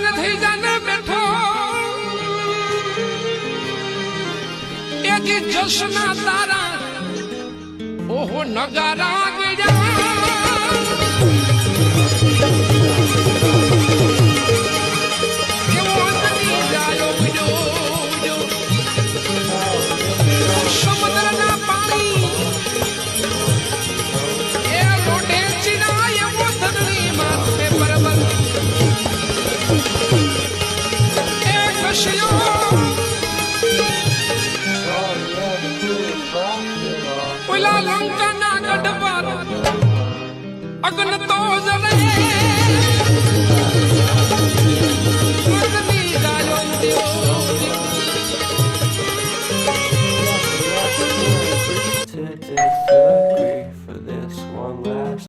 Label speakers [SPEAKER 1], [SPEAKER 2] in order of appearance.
[SPEAKER 1] lung થઈ જાને બેઠો એથી જશના તારા ઓહો નગારા ગયા સમુદ્રના પાણી એ લોટે ચીનાય મોતની માથે બરબર એ કશિયો ઓલા લંકાના ગઢ પર અગ્ન તો જલે